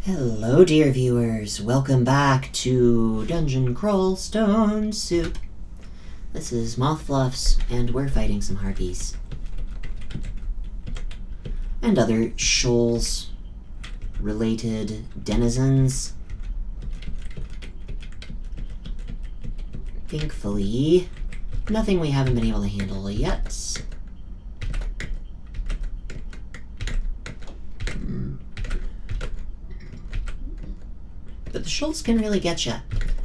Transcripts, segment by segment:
Hello, dear viewers. Welcome back to Dungeon Crawl Stone Soup. This is MothFluffs, and we're fighting some harpies. And other Shoals-related denizens. Thankfully, nothing we haven't been able to handle yet. But the Shoals can really get ya.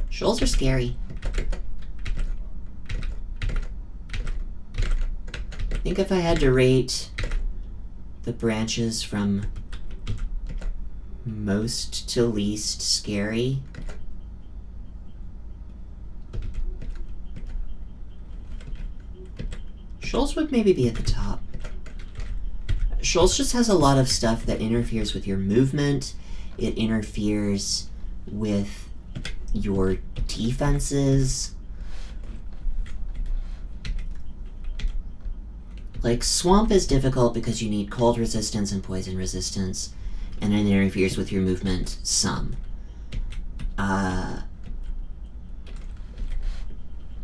Shoals are scary. I think if I had to rate the branches from most to least scary, Shoals would maybe be at the top. Shoals just has a lot of stuff that interferes with your movement. It interferes with your defenses. Like, Swamp is difficult because you need cold resistance and poison resistance, and it interferes with your movement some.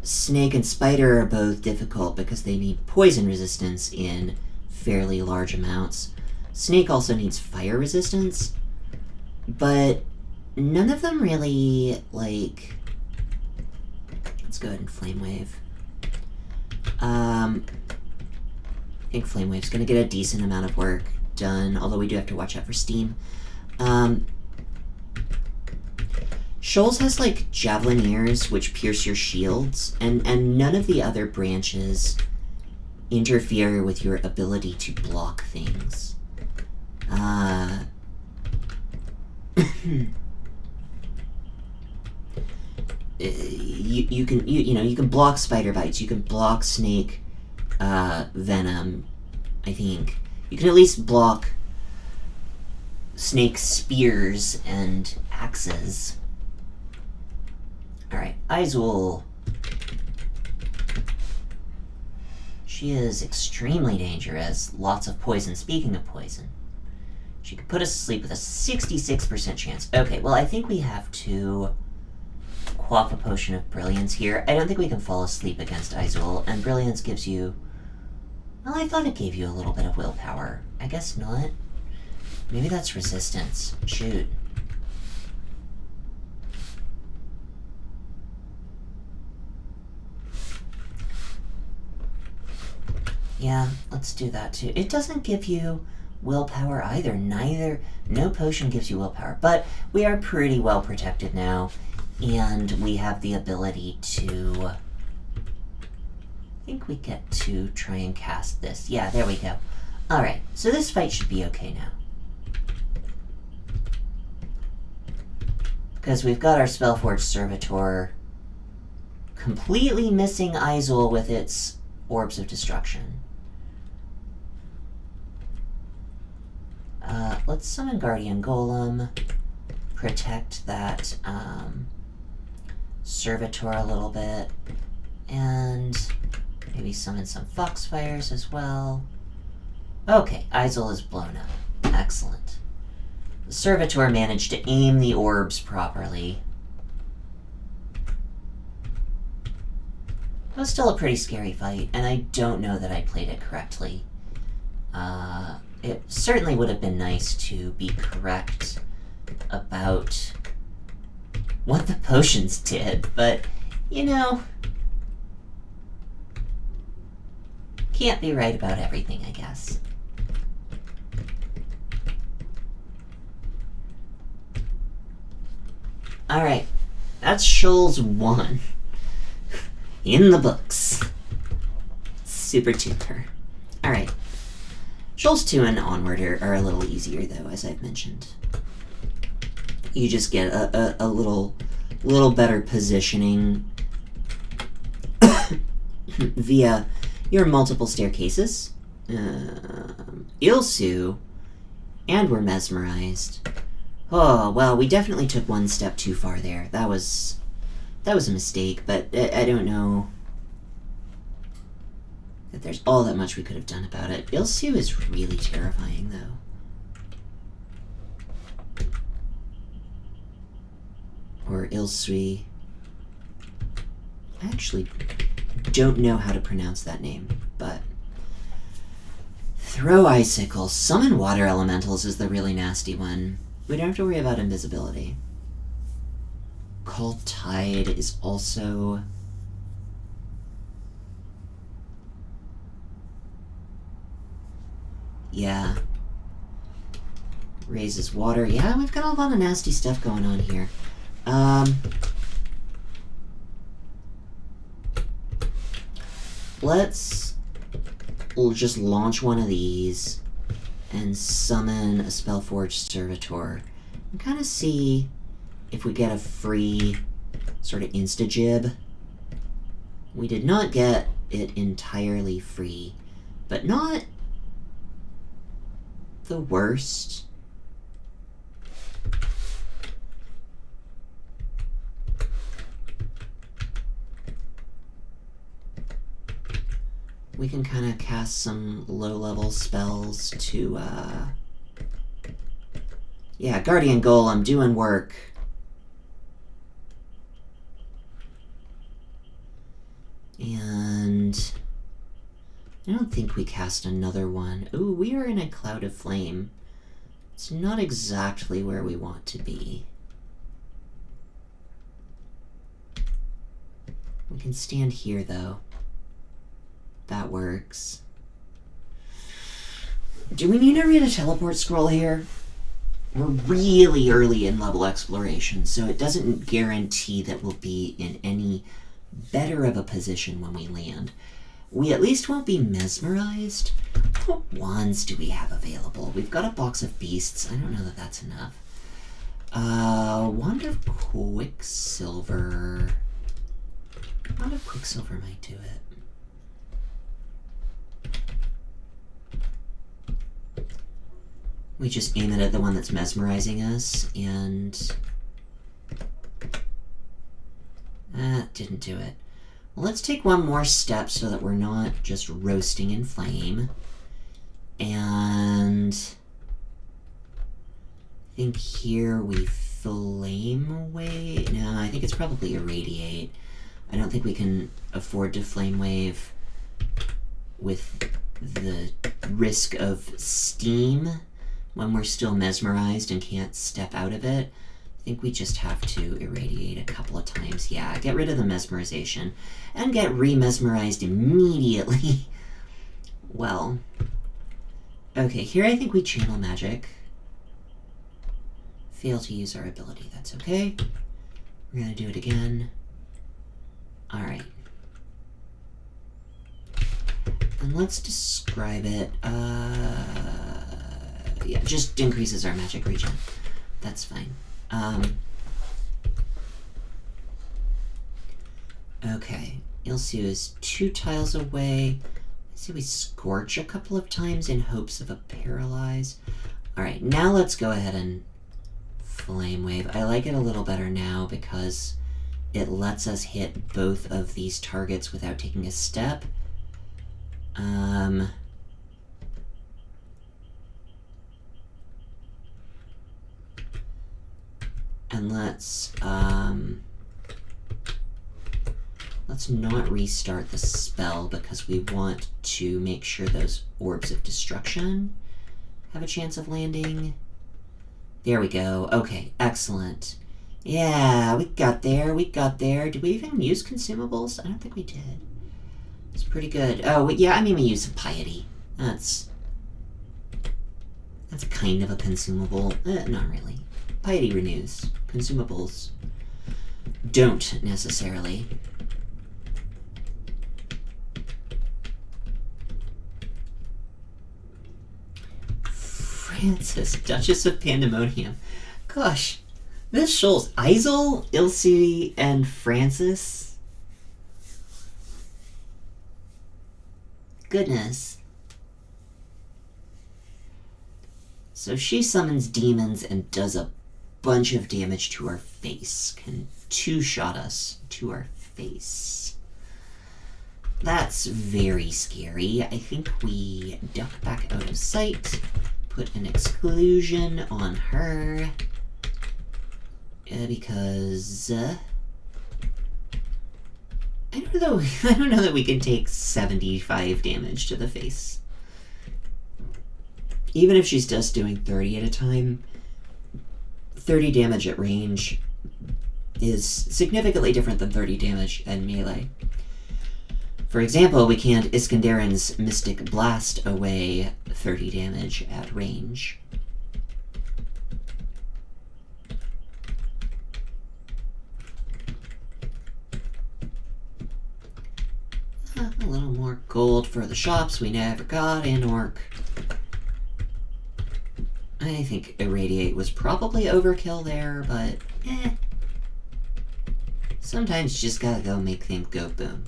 Snake and Spider are both difficult because they need poison resistance in fairly large amounts. Snake also needs fire resistance, but none of them really, like... Let's go ahead and Flame Wave. I think Flame Wave's gonna get a decent amount of work done, although we do have to watch out for Steam. Shoals has, like, Javelineers, which pierce your shields, and none of the other branches interfere with your ability to block things. You can block spider bites, you can block snake venom, I think. You can at least block snake spears and axes. Alright, Izul. She is extremely dangerous. Lots of poison. Speaking of poison, she could put us to sleep with a 66% chance. Okay, well, I think we have to quaff a potion of brilliance here. I don't think we can fall asleep against Izul, and brilliance gives you... Well, I thought it gave you a little bit of willpower. I guess not. Maybe that's resistance. Shoot. Yeah, let's do that too. It doesn't give you willpower either. No potion gives you willpower. But we are pretty well protected now, and we have the ability to... I think we get to try and cast this. Yeah, there we go. Alright, so this fight should be okay now. Because we've got our Spellforged Servitor completely missing Izul with its Orbs of Destruction. Let's summon Guardian Golem, protect that Servitor a little bit, and maybe summon some Foxfires as well. Okay, Izul is blown up. Excellent. The Servitor managed to aim the orbs properly. It was still a pretty scary fight, and I don't know that I played it correctly. It certainly would have been nice to be correct about what the potions did, but, you know, can't be right about everything, I guess. Alright, that's Shoals 1. In the books. Super duper. Alright. Shoals 2 and onward are a little easier, though, as I've mentioned. You just get a little better positioning via your multiple staircases. Ilsu, and we're mesmerized. Oh, well, we definitely took one step too far there. That was a mistake, but I don't know that there's all that much we could have done about it. Ilsu is really terrifying, though. or Ilsui. I actually don't know how to pronounce that name, but... Throw Icicles. Summon Water Elementals is the really nasty one. We don't have to worry about invisibility. Call Tide is also... Yeah. Raises water. Yeah, we've got a lot of nasty stuff going on here. We'll just launch one of these and summon a Spellforged Servitor and kind of see if we get a free sort of insta-jib. We did not get it entirely free, but not the worst. We can kind of cast some low-level spells to, yeah, Guardian Golem doing work. And I don't think we cast another one. Ooh, we are in a Cloud of Flame. It's not exactly where we want to be. We can stand here, though. That works. Do we need to read a teleport scroll here? We're really early in level exploration, so it doesn't guarantee that we'll be in any better of a position when we land. We at least won't be mesmerized. What wands do we have available? We've got a box of beasts. I don't know that that's enough. Wand of Quicksilver. Wand of Quicksilver might do it. We just aim it at the one that's mesmerizing us, and... that didn't do it. Well, let's take one more step so that we're not just roasting in flame. And... I think here we flame away. No, I think it's probably irradiate. I don't think we can afford to flame wave with the risk of steam when we're still mesmerized and can't step out of it. I think we just have to irradiate a couple of times. Yeah, get rid of the mesmerization and get re-mesmerized immediately. Well, okay, here I think we channel magic. Fail to use our ability, that's okay. We're gonna do it again. Alright. And let's describe it. Yeah, just increases our magic regen. That's fine. Okay, Ilsu is 2 tiles away. Let's see, we Scorch a couple of times in hopes of a Paralyze. Alright, now let's go ahead and Flame Wave. I like it a little better now because it lets us hit both of these targets without taking a step. And let's not restart the spell because we want to make sure those Orbs of Destruction have a chance of landing. There we go. Okay, excellent. Yeah, we got there, we got there. Did we even use consumables? I don't think we did. It's pretty good. Oh, yeah, I mean we used some Piety. That's kind of a consumable. Not really. Piety renews. Consumables don't necessarily. Francis, Duchess of Pandemonium. Gosh, this Shoals. Isol, Ilse, and Francis. Goodness. So she summons demons and does a bunch of damage to our face. Can 2-shot us to our face. That's very scary. I think we duck back out of sight, put an exclusion on her, because I don't know that we can take 75 damage to the face. Even if she's just doing 30 at a time, 30 damage at range is significantly different than 30 damage at melee. For example, we can't Iskandarin's Mystic Blast away 30 damage at range. A little more gold for the shops we never got in Orc. I think Irradiate was probably overkill there, but sometimes you just gotta go make things go boom.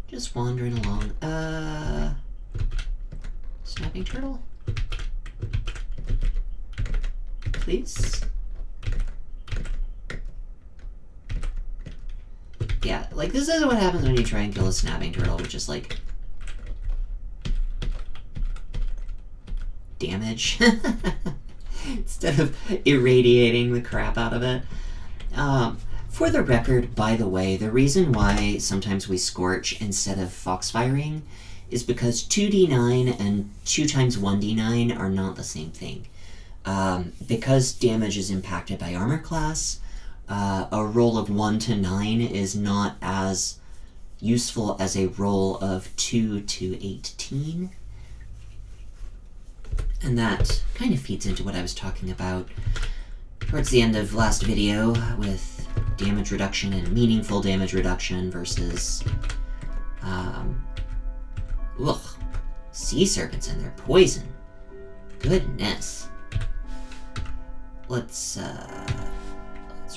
Just wandering along. Snapping turtle? Please? Yeah, like, this is what happens when you try and kill a snapping turtle, which is, like, damage. Instead of irradiating the crap out of it. For the record, by the way, the reason why sometimes we scorch instead of foxfiring is because 2d9 and 2 times 1d9 are not the same thing. Because damage is impacted by armor class, a roll of 1 to 9 is not as useful as a roll of 2 to 18. And that kind of feeds into what I was talking about towards the end of last video with damage reduction and meaningful damage reduction versus sea serpents and their poison. Goodness. Let's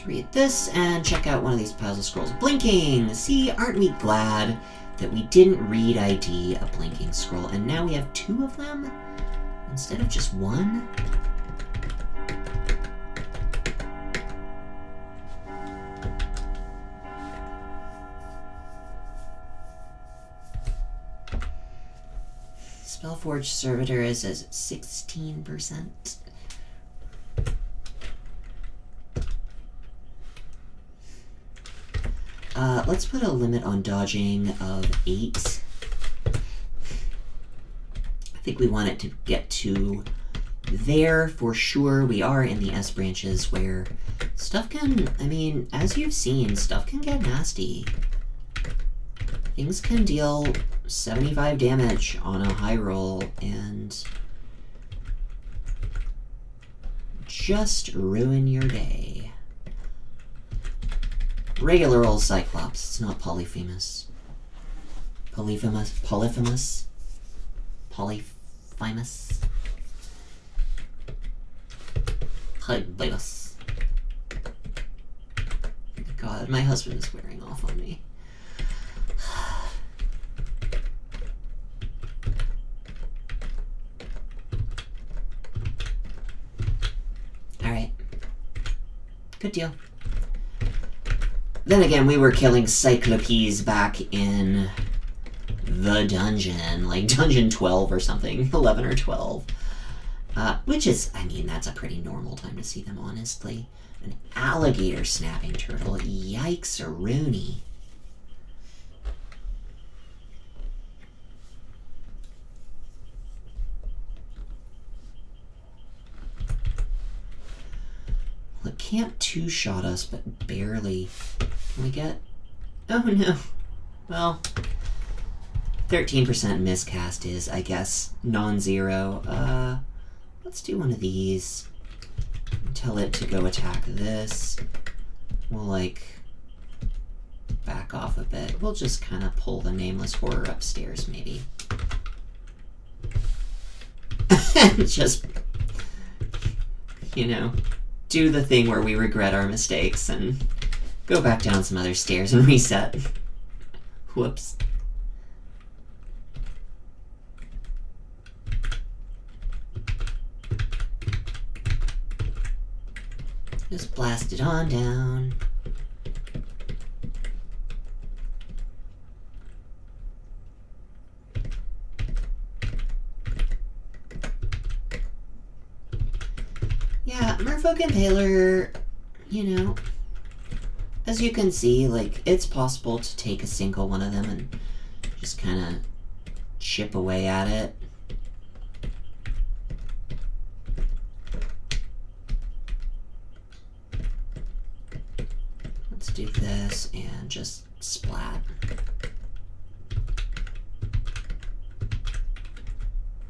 read this and check out one of these piles of scrolls. Blinking! See, aren't we glad that we didn't read ID a blinking scroll, and now we have 2 of them instead of just 1? Spellforge Servitor is at 16%. Let's put a limit on dodging of 8. I think we want it to get to there for sure. We are in the S branches where stuff can, I mean, as you've seen, stuff can get nasty. Things can deal 75 damage on a high roll and just ruin your day. Regular old Cyclops, it's not Polyphemus. Polyphemus? Polyphemus? Polyphemus? Polyphemus. God, my husband is wearing off on me. Alright. Good deal. Then again, we were killing Cyclopes back in the dungeon, like dungeon 12 or something, 11 or 12. Which is, I mean, that's a pretty normal time to see them, honestly. An alligator snapping turtle, yikes-a-rooney. Well, it can't two-shot us, but barely. Can we get... Oh no. Well, 13% miscast is, I guess, non-zero. Let's do one of these. Tell it to go attack this. We'll, like, back off a bit. We'll just kind of pull the Nameless Horror upstairs, maybe. Just, you know, do the thing where we regret our mistakes and go back down some other stairs and reset. Whoops. Just blast it on down. Yeah, Merfolk Impaler, you know, as you can see, like, it's possible to take a single one of them and just kind of chip away at it. Let's do this and just splat.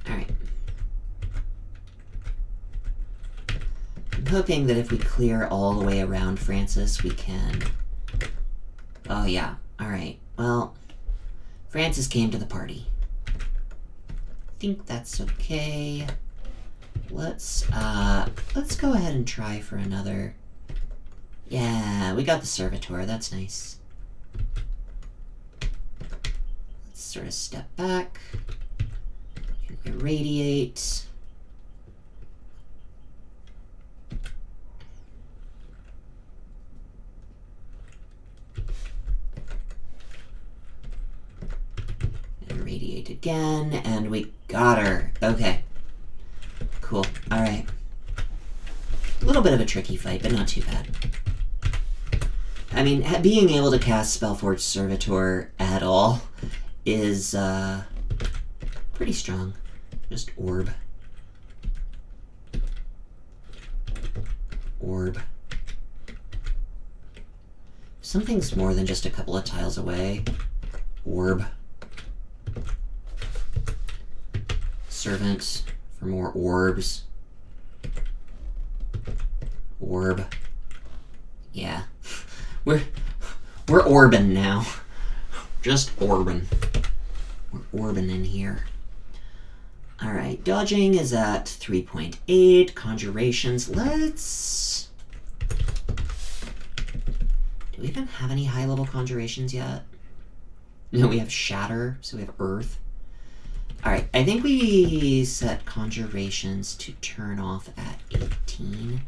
Alright. I'm hoping that if we clear all the way around Francis, we can... Oh yeah, alright. Well, Francis came to the party. I think that's okay. Let's go ahead and try for another... Yeah, we got the Servitor, that's nice. Let's sort of step back. Irradiate. Irradiate again, and we got her. Okay. Cool. Alright. A little bit of a tricky fight, but not too bad. I mean, being able to cast Spellforge Servitor at all is, pretty strong. Just orb. Orb. Something's more than just a couple of tiles away. Orb. Servant for more orbs. Orb. Yeah. We're orbing now. Just orbing. We're orbing in here. Alright, dodging is at 3.8. Conjurations, let's... Do we even have any high-level conjurations yet? No, we have Shatter, so we have Earth. Alright, I think we set conjurations to turn off at 18.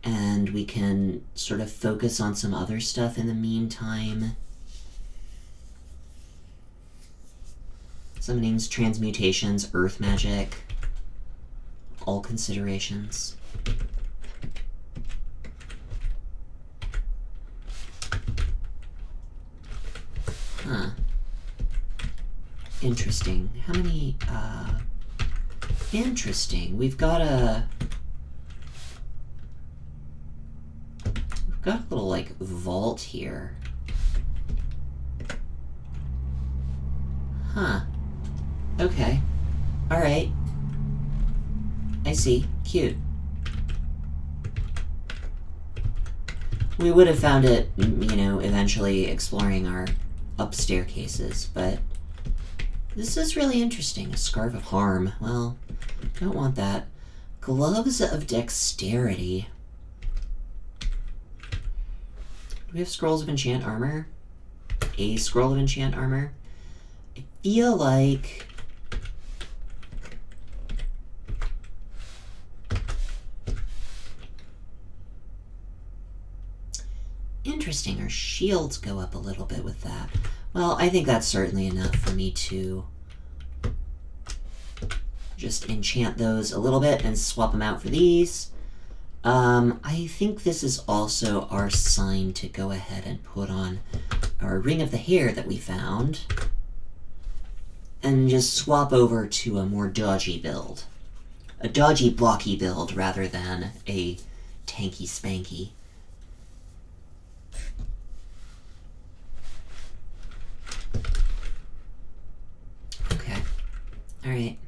And we can sort of focus on some other stuff in the meantime. Summonings, transmutations, earth magic. All considerations. Huh. Interesting. How many, interesting. We've got a little, like, vault here. Huh. Okay. Alright. I see. Cute. We would have found it, you know, eventually exploring our up staircases, but this is really interesting. A Scarf of Harm. Well, don't want that. Gloves of Dexterity. Do we have Scrolls of Enchant Armor? A Scroll of Enchant Armor? I feel like... Interesting, our shields go up a little bit with that. Well, I think that's certainly enough for me to just enchant those a little bit and swap them out for these. I think this is also our sign to go ahead and put on our Ring of the Hair that we found and just swap over to a more dodgy build. A dodgy, blocky build rather than a tanky spanky. Okay. Alright.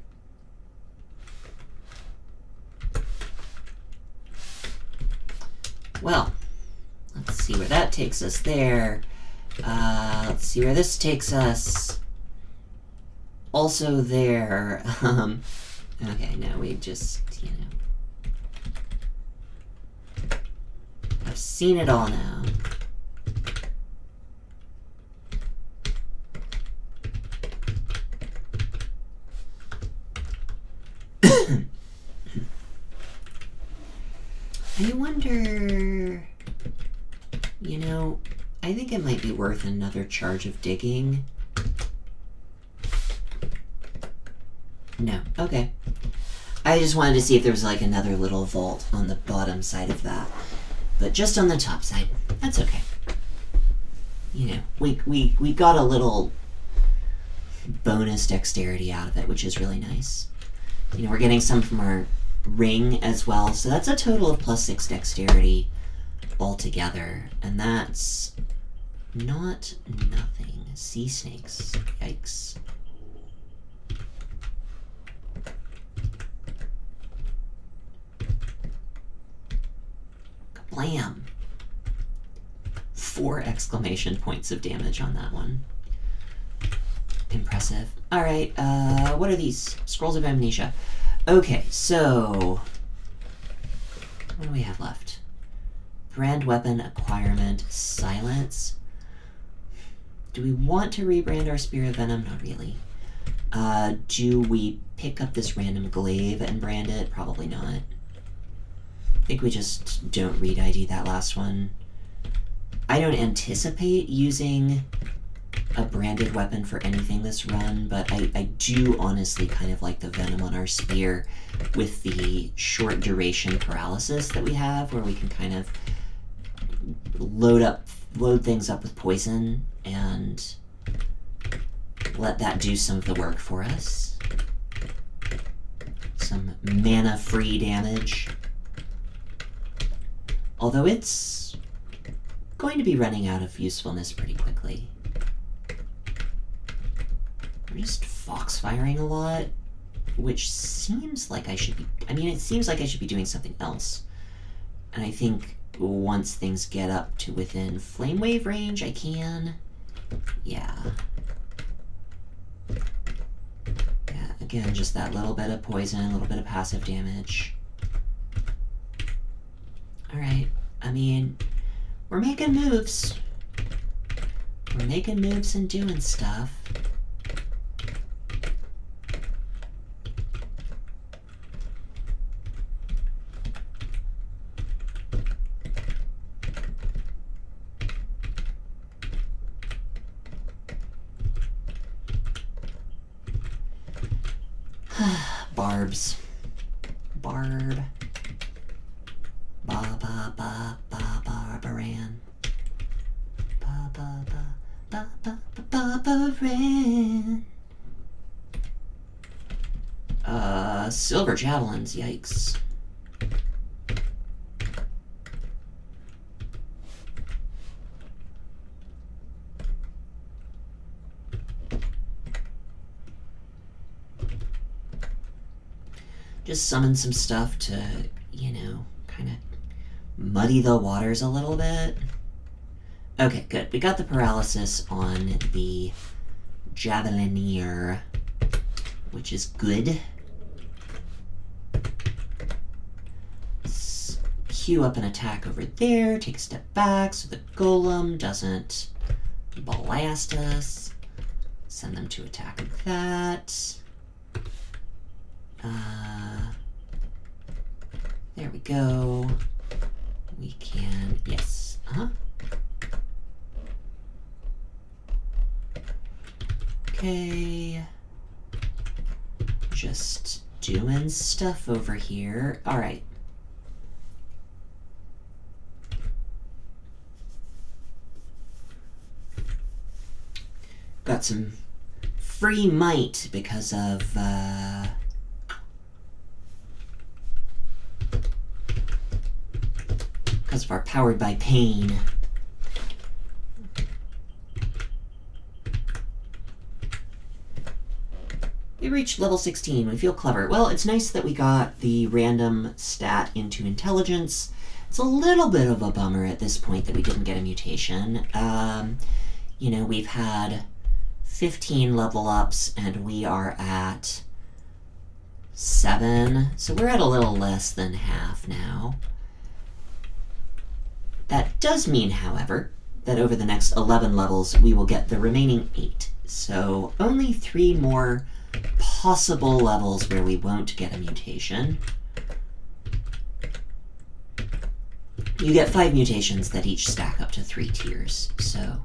Well, let's see where that takes us there. Let's see where this takes us. Also there. Okay, no, we just, you know. I've seen it all now. I wonder... You know, I think it might be worth another charge of digging. No, okay. I just wanted to see if there was like another little vault on the bottom side of that. But just on the top side, that's okay. You know, we got a little bonus dexterity out of it, which is really nice. You know, we're getting some from our ring as well, so that's a total of +6 dexterity altogether, and that's not nothing. Sea snakes, yikes. Kablam! 4 exclamation points of damage on that one. Impressive. Alright, what are these? Scrolls of Amnesia. Okay, so... what do we have left? Brand weapon, acquirement, silence. Do we want to rebrand our Spear of Venom? Not really. Do we pick up this random glaive and brand it? Probably not. I think we just don't read ID that last one. I don't anticipate using a branded weapon for anything this run, but I do honestly kind of like the venom on our spear with the short duration paralysis that we have, where we can kind of load things up with poison and let that do some of the work for us. Some mana-free damage. Although it's going to be running out of usefulness pretty quickly. We're just foxfiring a lot, which seems like I should be... I mean, it seems like I should be doing something else. And I think once things get up to within flame wave range, I can. Yeah. Yeah, again, just that little bit of poison, a little bit of passive damage. Alright, I mean, we're making moves. We're making moves and doing stuff. Barbs. Barb. Ba ba ba ba barbaran. Ba ba ba ba ba ba barbaran. Silver javelins, yikes. Just summon some stuff to, you know, kind of muddy the waters a little bit. Okay, good. We got the paralysis on the Javelinier, which is good. Let's queue up an attack over there, take a step back so the golem doesn't blast us. Send them to attack with that. There we go. We can, yes, Okay. Just doing stuff over here. Alright. Got some free might because of, our Powered by Pain. We reached level 16. We feel clever. Well, it's nice that we got the random stat into intelligence. It's a little bit of a bummer at this point that we didn't get a mutation. You know, we've had 15 level ups and we are at 7. So we're at a little less than half now. That does mean, however, that over the next 11 levels, we will get the remaining 8. So only 3 more possible levels where we won't get a mutation. You get 5 mutations that each stack up to 3 tiers, so...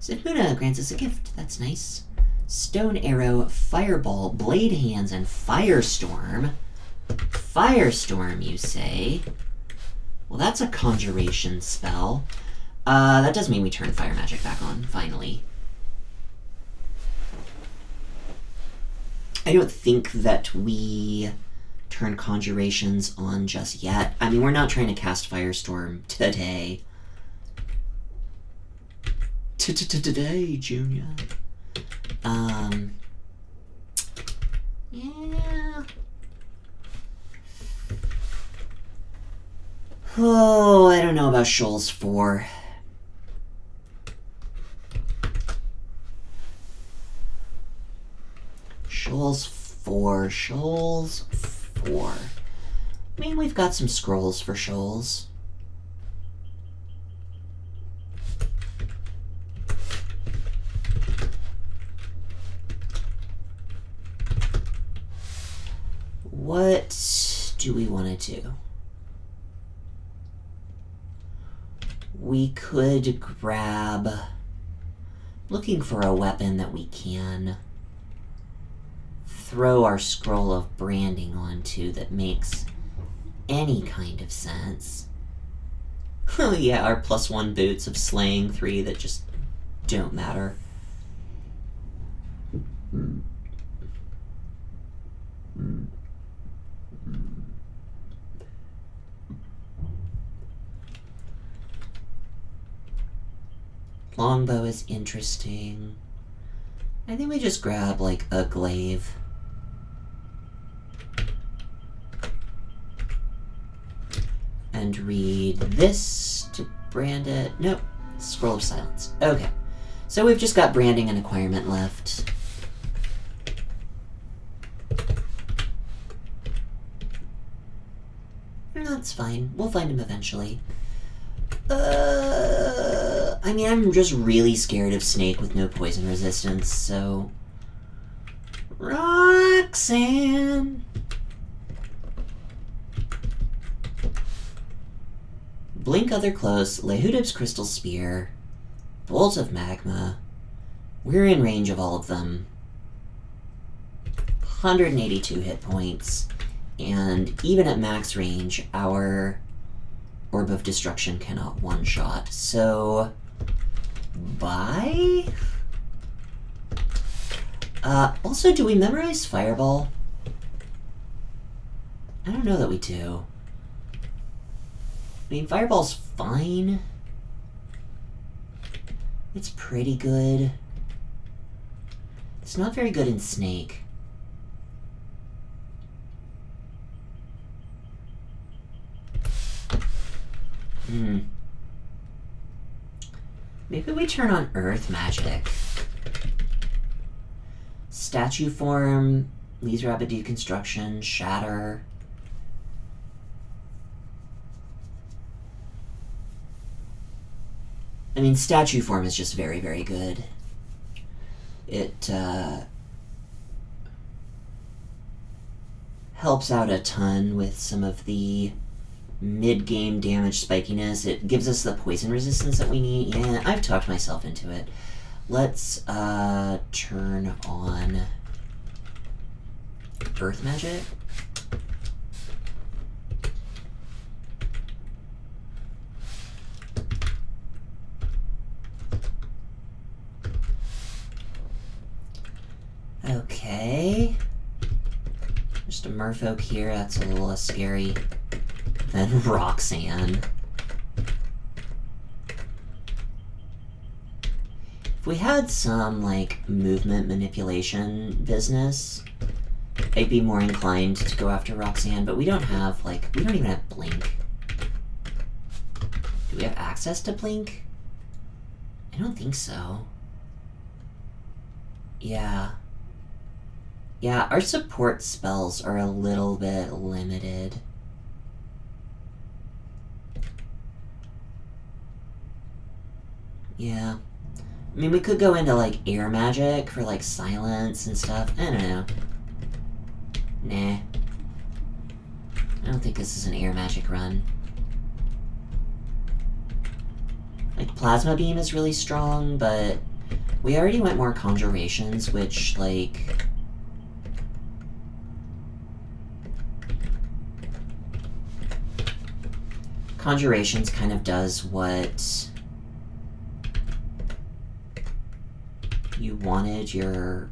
Zidmuna grants us a gift, that's nice. Stone Arrow, Fireball, Blade Hands, and Firestorm. Firestorm, you say? Well, that's a conjuration spell. That does mean we turn Fire Magic back on, finally. I don't think that we turn conjurations on just yet. I mean, we're not trying to cast Firestorm today. Today, Junior. Yeah. Oh, I don't know about Shoals 4. Shoals 4. Shoals 4. I mean, we've got some scrolls for Shoals. What do we want to do? We could grab... Looking for a weapon that we can throw our scroll of branding onto that makes any kind of sense. Oh yeah, our +1 boots of slaying 3 that just don't matter. Longbow is interesting. I think we just grab, like, a glaive. And read this to brand it. Nope. Scroll of Silence. Okay. So we've just got branding and acquirement left. That's fine. We'll find him eventually. I mean, I'm just really scared of Snake with no poison resistance, so... Roxanne! Blink Other Close, Lehudib's Crystal Spear, Bolt of Magma. We're in range of all of them. 182 hit points, and even at max range, our Orb of Destruction cannot one-shot, so... Bye? Also, do we memorize Fireball? I don't know that we do. I mean, Fireball's fine. It's pretty good. It's not very good in Snake. Maybe we turn on Earth Magic. Statue Form, Lee's Rapid Deconstruction, Shatter. I mean, Statue Form is just very, very good. It helps out a ton with some of the mid-game damage spikiness. It gives us the poison resistance that we need. Yeah, I've talked myself into it. Let's turn on Earth Magic. Okay. Just a merfolk here, that's a little less scary than Roxanne. If we had some, like, movement manipulation business, I'd be more inclined to go after Roxanne, but we don't have, like, we don't even have Blink. Do we have access to Blink? I don't think so. Yeah. Yeah, our support spells are a little bit limited. Yeah. I mean, we could go into, like, air magic for, like, silence and stuff. I don't know. Nah. I don't think this is an air magic run. Like, Plasma Beam is really strong, but we already went more Conjurations, which, like... Conjurations kind of does what you wanted your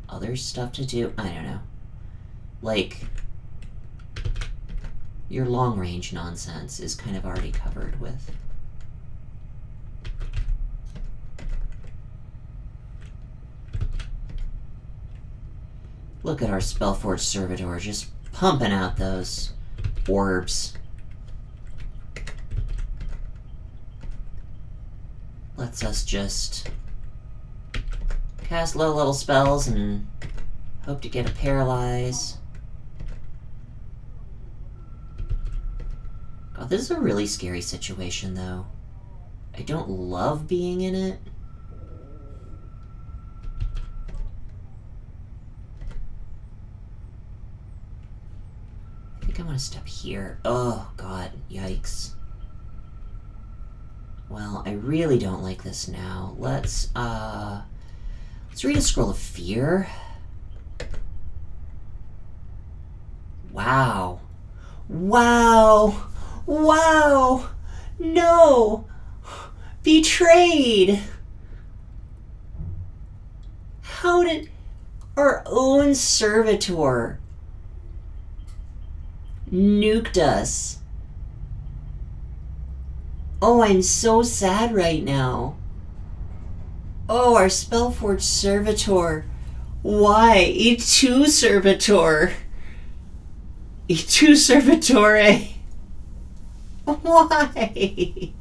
other stuff to do. I don't know. Like, your long-range nonsense is kind of already covered with... Look at our Spellforged Servitor just pumping out those orbs. Lets us just cast low-level spells and hope to get a Paralyze. God, this is a really scary situation, though. I don't love being in it. I think I want to step here. Oh, God. Yikes. Well, I really don't like this now. Let's read a Scroll of Fear. Wow. Wow. Wow. No. Betrayed. How did our own servitor nuked us? Oh, I'm so sad right now. Oh, our Spellforged Servitor. Why? E2 Servitor. E2 Servitore. Why?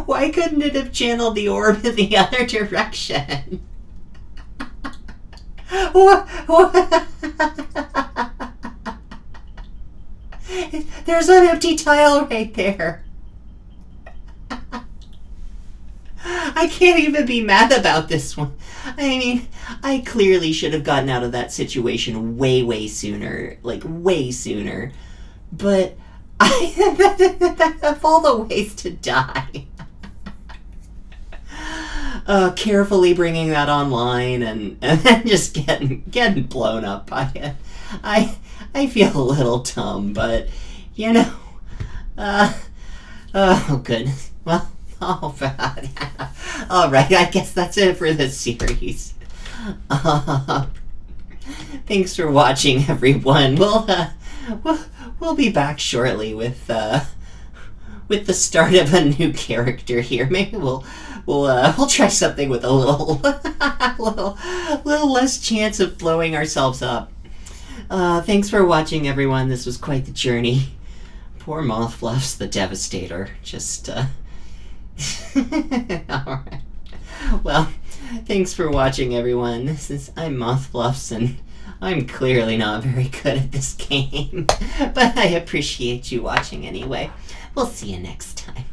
Why couldn't it have channeled the orb in the other direction? What? There's an empty tile right there. I can't even be mad about this one. I mean, I clearly should have gotten out of that situation way, way sooner. Like, way sooner. But of all the ways to die. Carefully bringing that online and then just getting blown up by it. I feel a little dumb, but, you know, oh, goodness. Well, oh, God. All right, I guess that's it for this series. Thanks for watching, everyone. We'll be back shortly with the start of a new character here. Maybe we'll try something with a little less chance of blowing ourselves up. Thanks for watching, everyone. This was quite the journey. Poor MothFluffs, the Devastator. Just, Alright. Well, thanks for watching, everyone. I'm MothFluffs, and I'm clearly not very good at this game. But I appreciate you watching anyway. We'll see you next time.